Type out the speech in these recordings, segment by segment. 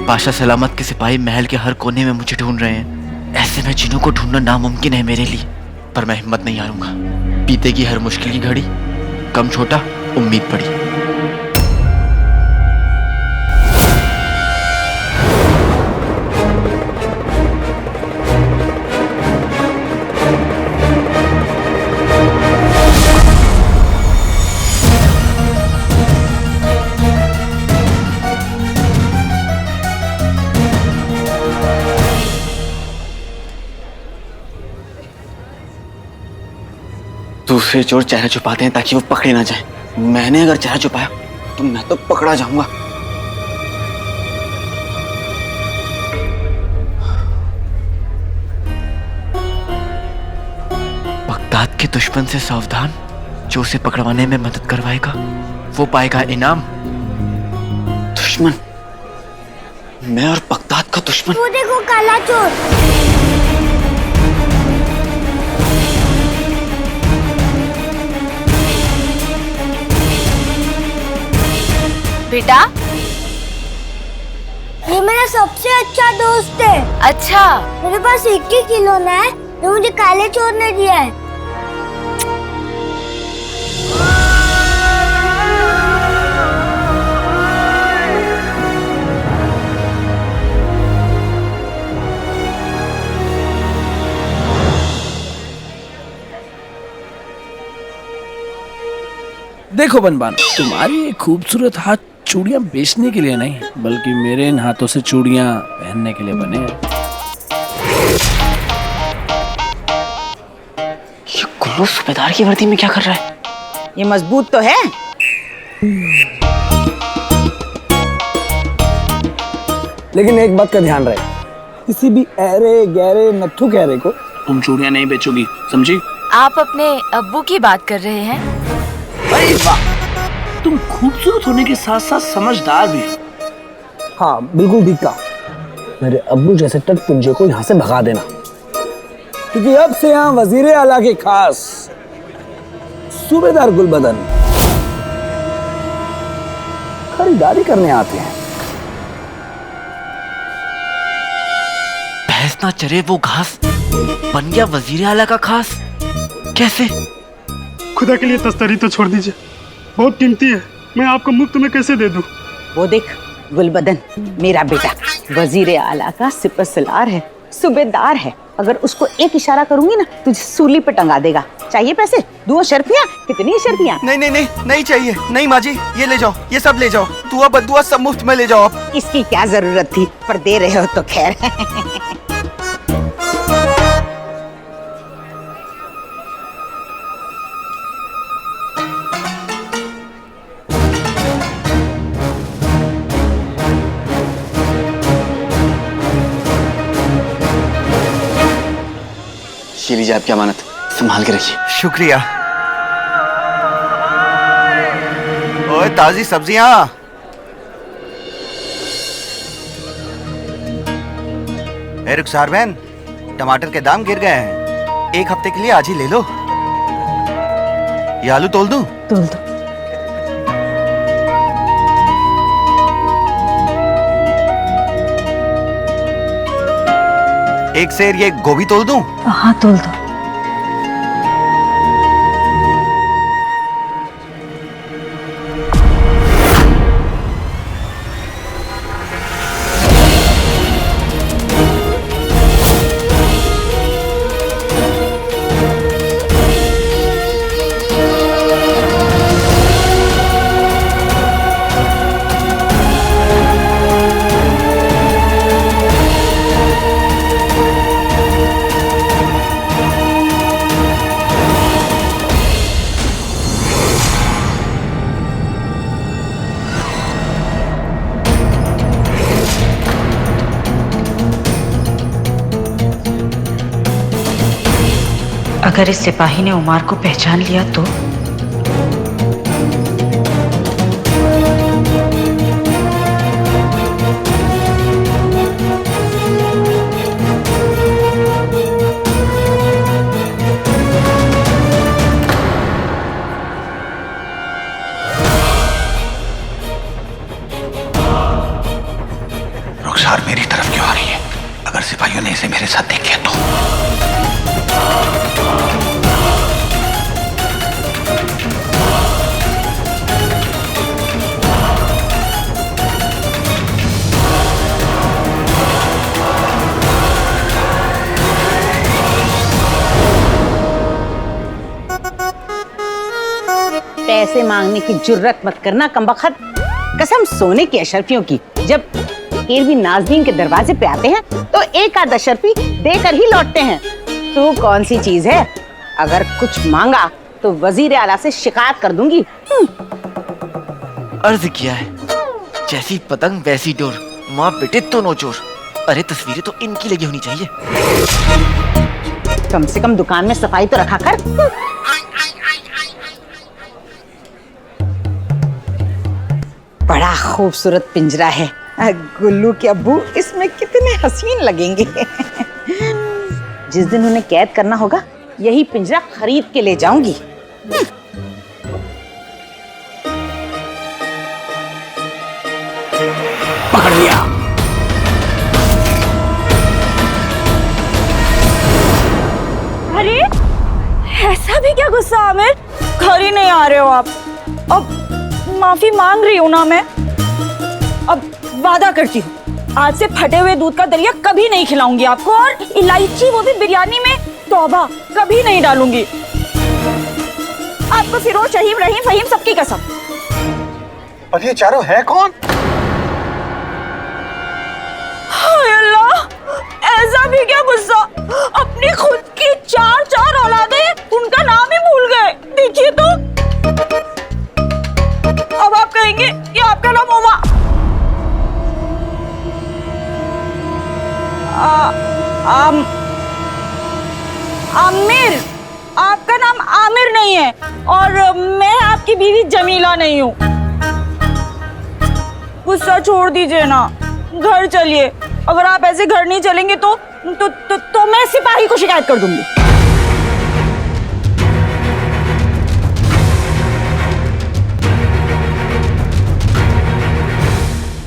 बादशाह सलामत के सिपाही महल के हर कोने में मुझे ढूंढ रहे हैं। ऐसे में जिन्हों को ढूंढना नामुमकिन है मेरे लिए, पर मैं हिम्मत नहीं हारूंगा। बीतेगी हर मुश्किल की घड़ी, कम छोटा उम्मीद पड़ी। दूसरे चोर चेहरा छुपाते हैं ताकि वो पकड़े ना जाए। मैंने अगर चेहरा छुपाया तो मैं तो पकड़ा जाऊंगा। बगदाद के दुश्मन से सावधान, जो उसे पकड़वाने में मदद करवाएगा वो पाएगा इनाम। दुश्मन, मैं और बगदाद का दुश्मन। वो देखो काला चोर। बेटा, ये मेरा सबसे अच्छा दोस्त है। अच्छा। मेरे पास एक ही खिलौना है जो मुझे काले चोर ने दिया है। देखो बनबान, तुम्हारी ये खूबसूरत हाथ चूड़ियां बेचने के लिए नहीं, बल्कि मेरे इन हाथों से चूड़ियां पहनने के लिए बने हैं। ये गुल्लू सूबेदार की वर्दी में क्या कर रहा है? ये मजबूत तो है। लेकिन एक बात का ध्यान रहे, किसी भी ऐरे गहरे नत्थु कहरे को तुम चूड़ियां नहीं बेचोगी, समझी? आप अपने अब्बू की बात कर रहे हैं? अरे वाह, तुम खूबसूरत होने के साथ साथ समझदार भी हो। हाँ बिल्कुल ठीक कहा। मेरे अब्बू जैसे टट पुंजे को यहाँ से भगा देना, क्योंकि अब से यहाँ वजीर आला के खास सूबेदार गुलबदन खरीदारी करने आते हैं। भैंस ना चरे वो घास, बन गया वजीर आला का खास। कैसे? खुदा के लिए तस्तरी तो छोड़ दीजिए, बहुत कीमती है। मैं आपको मुफ्त में कैसे दे दूं? वो देख गुलबदन, मेरा बेटा वजीर आला का सिपहसालार है, सूबेदार है। अगर उसको एक इशारा करूंगी ना, तुझे सूली पे टंगा देगा। चाहिए पैसे? 2 शर्फियाँ? कितनी शर्फियाँ? नहीं चाहिए। नहीं माँ जी, ये ले जाओ, ये सब ले जाओ। दुआ बद्दुआ सब मुफ्त में ले जाओ आप। इसकी क्या जरूरत थी, पर दे रहे हो तो खैर। ये लीजिए आपकी अमानत, संभाल के रखिए। शुक्रिया। ओए ताजी सब्जियां। ए रुखसार बहन, टमाटर के दाम गिर गए हैं, 1 हफ्ते के लिए आज ही ले लो। ये आलू तोल दूं? तोल दो। एक सेर ये गोभी तोल दूं? हाँ तोल दो। अगर इस सिपाही ने उमार को पहचान लिया तो? रुक जा। पैसे मांगने की जुर्रत मत करना कमबख्त। कसम सोने की अशरफियों की, जब फिर भी नाज़रीन के दरवाजे पे आते हैं तो एक आध अशरफी देकर ही लौटते हैं। तो कौन सी चीज है, अगर कुछ मांगा तो वजीर आला से शिकायत कर दूंगी। अर्ज किया है, जैसी पतंग वैसी डोर, माँ बेटे तो नोचोर। अरे तस्वीरें तो इनकी लगी होनी चाहिए। कम से कम दुकान में सफाई तो रखा कर। बड़ा खूबसूरत पिंजरा है। गुल्लू के अब्बू इसमें कितने हसीन लगेंगे। जिस दिन उन्हें कैद करना होगा यही पिंजरा खरीद के ले जाऊंगी। पकड़ लिया। अरे ऐसा भी क्या गुस्सा आमिर, घर ही नहीं आ रहे हो आप। अब माफी मांग रही हूँ ना मैं। अब वादा करती हूँ आज से फटे हुए दूध का दलिया कभी नहीं खिलाऊंगी आपको, और इलायची वो भी बिरयानी में तौबा कभी नहीं डालूंगी। आपको फिरोज, शहीम, रहीम, फहीम सबकी कसम। और ये चारों है कौन? हाय अल्लाह, ऐसा भी क्या गुस्सा, अपनी खुद की चार औलादें उनका नाम ही भूल गए। देखिए तो अब आप कहेंगे कि आपका नाम उमा। आमिर, आपका नाम आमिर नहीं है, और मैं आपकी बीवी जमीला नहीं हूँ। गुस्सा छोड़ दीजिए ना, घर चलिए। अगर आप ऐसे घर नहीं चलेंगे तो मैं सिपाही को शिकायत कर दूंगी।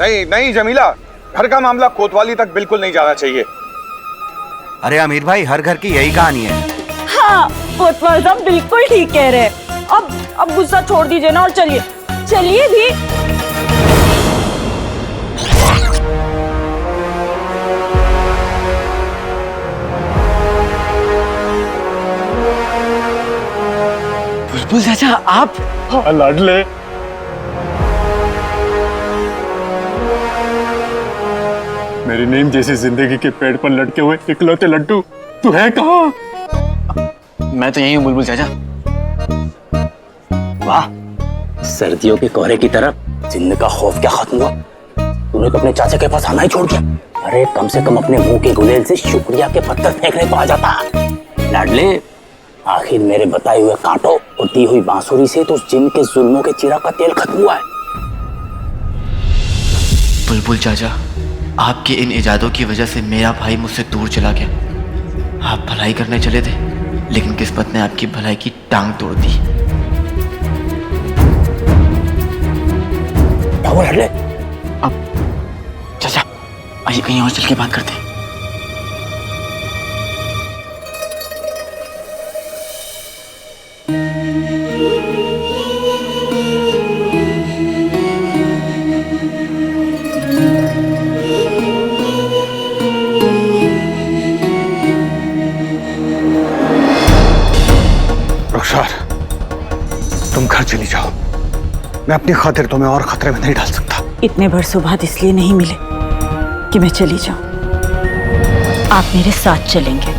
नहीं नहीं जमीला, घर का मामला कोतवाली तक बिल्कुल नहीं जाना चाहिए। अरे आमिर भाई, हर घर की यही कहानी है। हाँ, कोतवाल साहब बिल्कुल ठीक कह रहे हैं। अब गुस्सा छोड़ दीजिए ना और चलिए, चलिए भी। बुलबुल चाचा, आप? लाडले, मेरी नींद जैसी जिंदगी के पेड़ पर लटके हुए इकलौते लड्डू, तू है कहाँ? मैं तो यही हूँ बुलबुल चाचा। वाह, सर्दियों के कोहरे की तरह जिन्न का खौफ क्या खत्म हुआ? तूने तो अपने चाचा के पास आना ही छोड़ दिया। अरे कम से कम अपने मुंह के गुलेल से शुक्रिया के पत्थर फेंकने तो आ जाता। लाडले, आखिर मेरे बताए हुए कांटों और दी हुई बांसुरी से तो उस जिन के जुल्मों के चिराग का तेल खत्म हुआ है। बुलबुल चाचा, आपके इन इजादों की वजह से मेरा भाई मुझसे दूर चला गया। आप भलाई करने चले थे, लेकिन किस्मत ने आपकी भलाई की टांग तोड़ दी। क्या हुआ लाडले? अब चाचा आइए कहीं और चल के बात करते हैं। रुखसार, तुम घर चली जाओ। मैं अपनी खातिर तुम्हें और खतरे में नहीं डाल सकता। इतने बरसों बाद इसलिए नहीं मिले कि मैं चली जाऊं। आप मेरे साथ चलेंगे।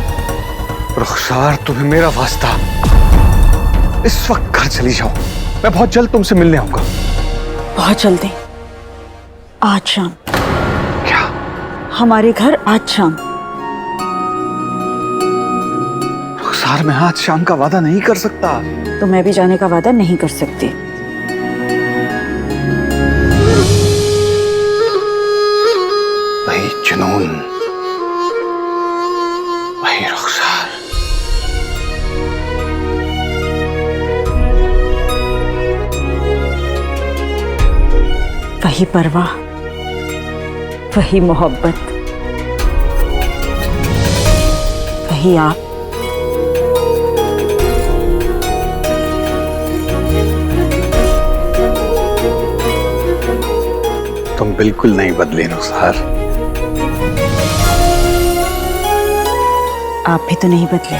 रुखसार, तुम्हें मेरा वास्ता, इस वक्त घर चली जाओ। मैं बहुत जल्द तुमसे मिलने आऊंगा। बहुत जल्दी? आज शाम? क्या? हमारे घर आज शाम? रुखसार, मैं आज शाम का वादा नहीं कर सकता। तो मैं भी जाने का वादा नहीं कर सकती। वही जुनून, वही रुखसार। वही परवाह, वही मोहब्बत, वही आप। तुम बिल्कुल नहीं बदले रुखसार। आप भी तो नहीं बदले।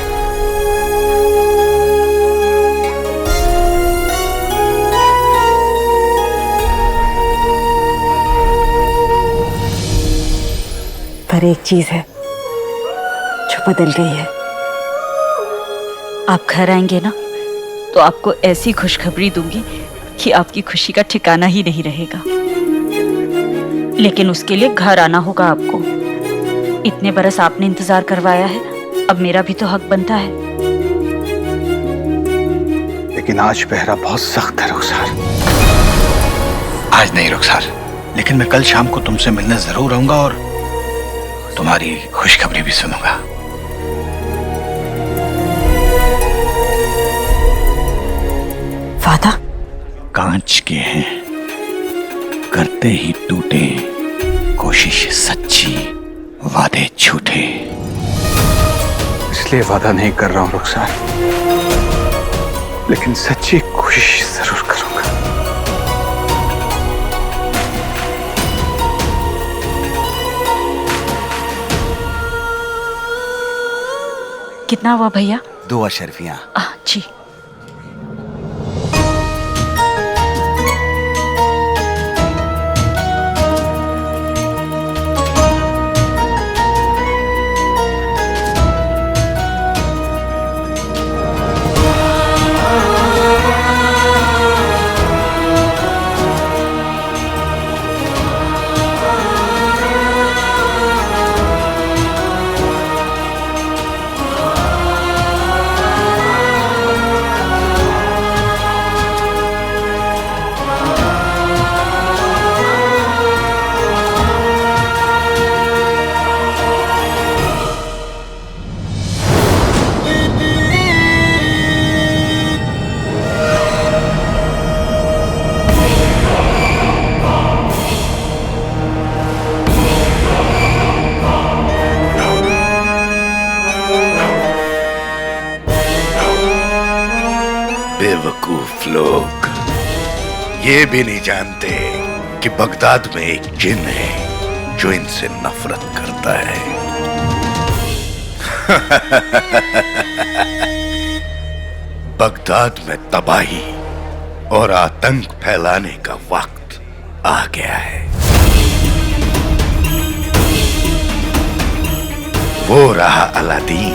पर एक चीज है जो बदल गई है। आप घर आएंगे ना तो आपको ऐसी खुशखबरी दूंगी कि आपकी खुशी का ठिकाना ही नहीं रहेगा। लेकिन उसके लिए घर आना होगा आपको। इतने बरस आपने इंतजार करवाया है, अब मेरा भी तो हक बनता है। लेकिन आज पहरा बहुत सख्त है रुखसार। आज नहीं रुखसार, लेकिन मैं कल शाम को तुमसे मिलने जरूर आऊंगा और तुम्हारी खुशखबरी भी सुनूंगा। वादा? कांच के हैं, करते ही टूटे, कोशिश सच्ची, वादे झूठे। इसलिए वादा नहीं कर रहा हूं रुखसार, लेकिन सच्ची कोशिश जरूर करूंगा। कितना हुआ भैया? 2 अशरफियां। जी। बेवकूफ लोग ये भी नहीं जानते कि बगदाद में एक जिन है जो इनसे नफरत करता है। बगदाद में तबाही और आतंक फैलाने का वक्त आ गया है। वो रहा अलादीन,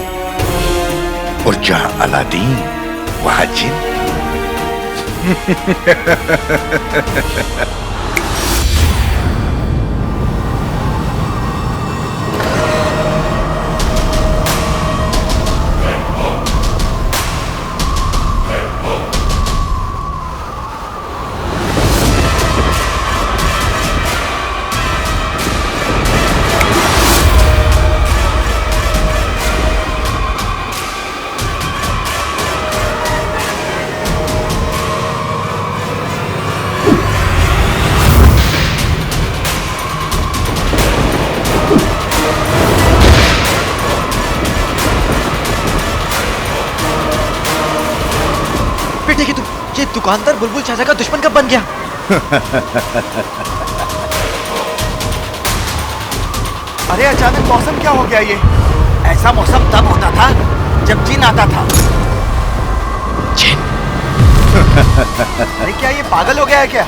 और जहां अलादीन वहां जिन। बेटे की तू ये दुकानदार बुलबुल चाचा का दुश्मन कब बन गया? अरे अचानक मौसम क्या हो गया ये? ऐसा मौसम तब होता था जब जिन आता था। जिन? अरे क्या ये पागल हो गया है क्या?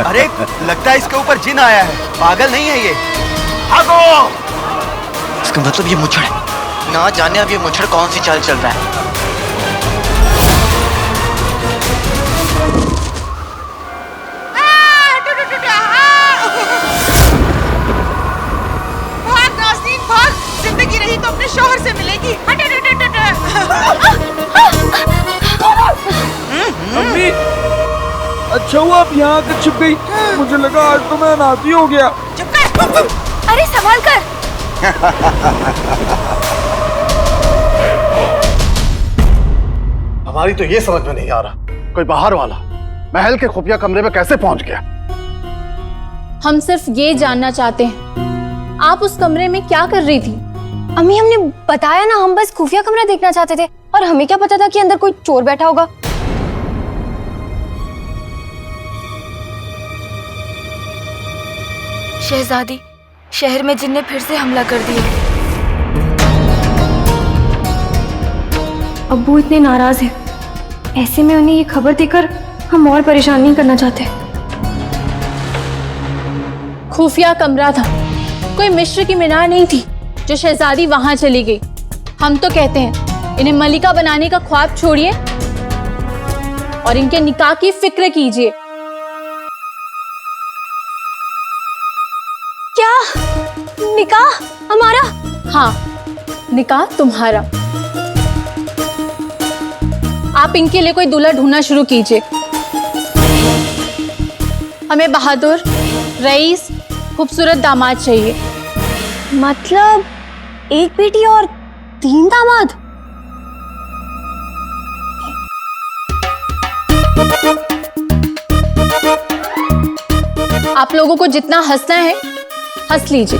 अरे लगता है इसके ऊपर जिन आया है, पागल नहीं है ये। भागो! इसका मतलब ये मुच्छड़ है। ना जाने अब ये मुच्छड़ कौन सी चाल चल रहा है। जिंदगी रही तो अपने शौहर से मिलेगी। अम्मी, अच्छा हुआ आप यहाँ आकर छिप गई। मुझे लगा आज तो मैं अनाथी हो गया। चुप कर। अरे संभाल कर। हमारी तो ये समझ में नहीं आ रहा, कोई बाहर वाला महल के खुफिया कमरे में कैसे पहुंच गया? हम सिर्फ ये जानना चाहते हैं, आप उस कमरे में क्या कर रही थी? अम्मी हमने बताया ना, हम बस खुफिया कमरा देखना चाहते थे और हमें क्या पता था कि अंदर कोई चोर बैठा होगा। शहजादी, शहर में जिन ने फिर से हमला कर दिया। अब्बू इतने नाराज हैं, ऐसे में उन्हें ये खबर देकर हम और परेशान नहीं करना चाहते। खुफिया कमरा था, कोई मिस्र की मीनार नहीं थी जो शहजादी वहां चली गई। हम तो कहते हैं इन्हें मलिका बनाने का ख्वाब छोड़िए और इनके निकाह की फिक्र कीजिए। क्या निकाह हमारा? हाँ, निकाह तुम्हारा। आप इनके लिए कोई दूल्हा ढूंढना शुरू कीजिए। हमें बहादुर, रईस, खूबसूरत दामाद चाहिए। मतलब एक बेटी और 3 दामाद? आप लोगों को जितना हंसना है हंस लीजिए,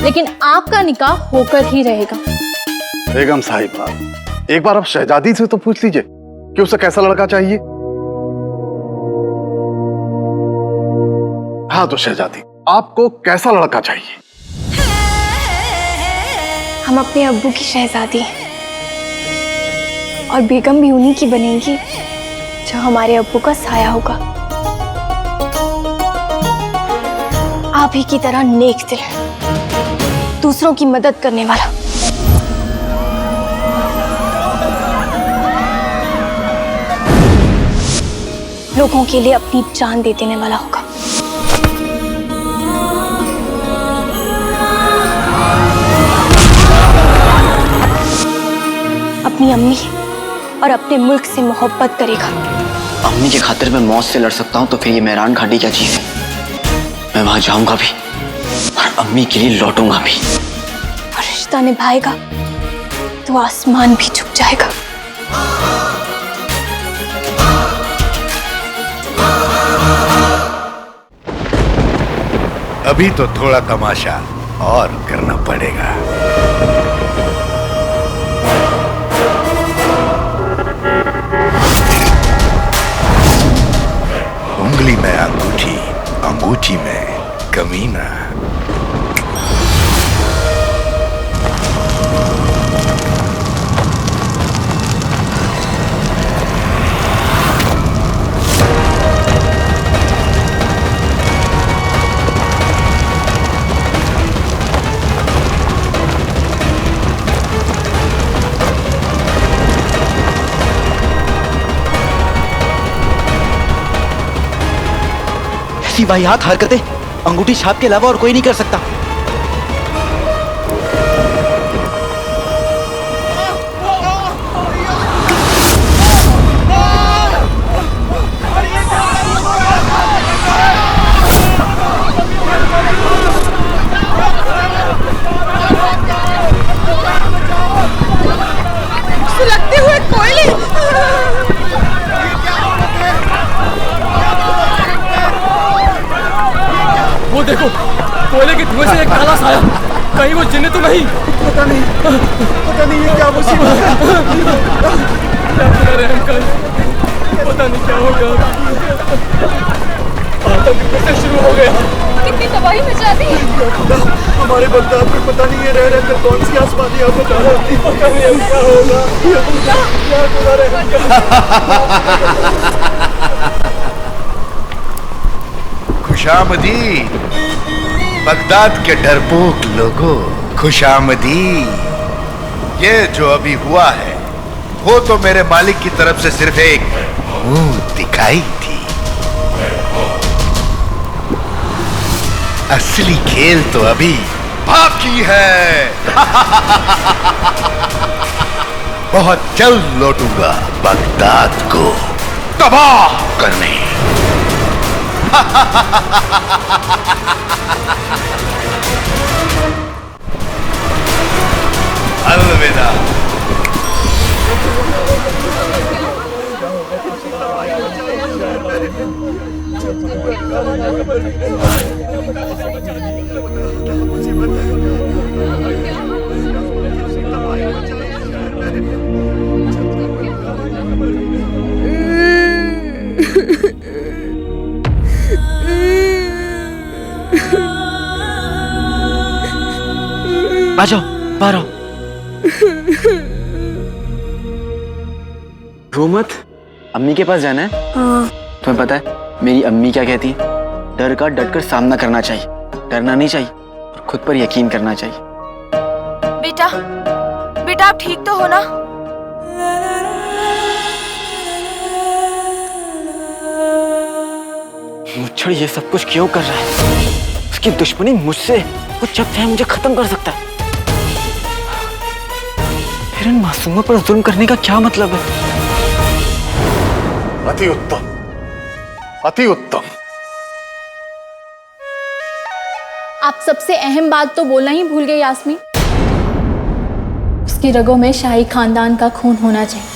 लेकिन आपका निकाह होकर ही रहेगा। बेगम साहिबा, एक बार आप शहजादी से तो पूछ लीजिए कि उसे कैसा लड़का चाहिए। हाँ तो शहजादी, आपको कैसा लड़का चाहिए? हम अपने अब्बू की शहजादी हैं और बेगम भी उन्हीं की बनेगी जो हमारे अब्बू का साया होगा। आप ही की तरह नेक दिल, दूसरों की मदद करने वाला। लोगों के लिए अपनी जान दे देने वाला होगा। अपनी अम्मी और अपने मुल्क से मोहब्बत करेगा। अम्मी की खातिर मैं मौत से लड़ सकता हूँ तो फिर ये मेहरान घाटी क्या चीज है? मैं वहां जाऊंगा भी और अम्मी के लिए लौटूंगा भी। और रिश्ता निभाएगा तो आसमान भी झुक जाएगा। अभी तो थोड़ा तमाशा और करना पड़ेगा। उंगली में अंगूठी, अंगूठी में कमीना। ऐसी वाहियात हरकतें अंगूठी छाप के अलावा और कोई नहीं कर सकता। सुलगते हुए कोयले। वो देखो, कोयले के धुएं से एक काला साया। कहीं वो जिन्न तो नहीं? पता नहीं ये क्या मुसीबत है। पता नहीं क्या होगा। आतंक फिर से शुरू हो गया। कितनी तबाही मचा दी। हमारे बगदाद में पता नहीं ये रह कर कौन सी आसमानी आफत आ रही। पता नहीं अब क्या होगा। क्या खुदा रहम। खुशामदीद बगदाद के डरपोक लोगों, खुशामदीद। ये जो अभी हुआ है वो तो मेरे मालिक की तरफ से सिर्फ एक मुंह दिखाई थी। असली खेल तो अभी बाकी है। बहुत जल्द लौटूंगा बगदाद को तबाह करने। अलविदा। आ जाओ, बाहर आओ। रो मत, अम्मी के पास जाना है। तुम्हें पता है मेरी अम्मी क्या कहती है? डर का डट कर सामना करना चाहिए। डरना नहीं चाहिए और खुद पर यकीन करना चाहिए। बेटा, बेटा आप ठीक तो हो ना? मुच्छड़ ये सब कुछ क्यों कर रहा है? उसकी दुश्मनी मुझसे, वो जब चाहे मुझे खत्म कर सकता है। फिर इन मासूमों पर जुल्म करने का क्या मतलब है? अति उत्तम, अति उत्तम। आप सबसे अहम बात तो बोलना ही भूल गए यास्मीन। उसकी रगों में शाही खानदान का खून होना चाहिए।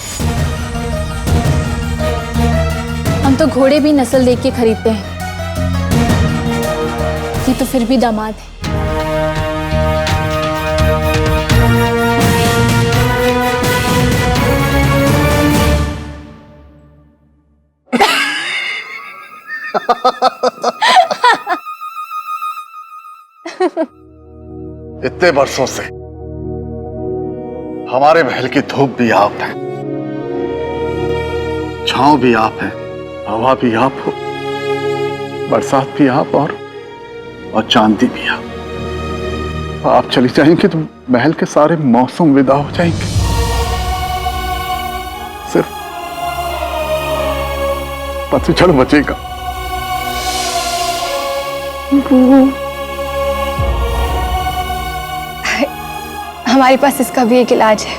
हम तो घोड़े भी नस्ल देख के खरीदते हैं, ये तो फिर भी दामाद है। इतने वर्षों से हमारे महल की धूप भी आप है, छांव भी आप है, हवा भी आप हो, बरसात भी आप और चांदी भी आप चली जाएंगे तो महल के सारे मौसम विदा हो जाएंगे। सिर्फ पतझड़ बचेगा। हमारे पास इसका भी एक इलाज है,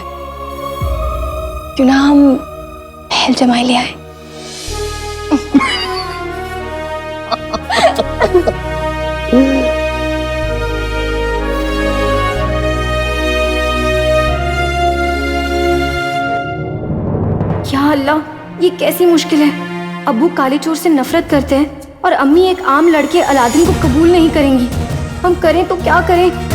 क्यों ना हम महल जमाई ले आए? या अल्लाह, ये कैसी मुश्किल है। अब्बू काले चोर से नफरत करते हैं और अम्मी एक आम लड़के अलादीन को कबूल नहीं करेंगी। हम करें तो क्या करें?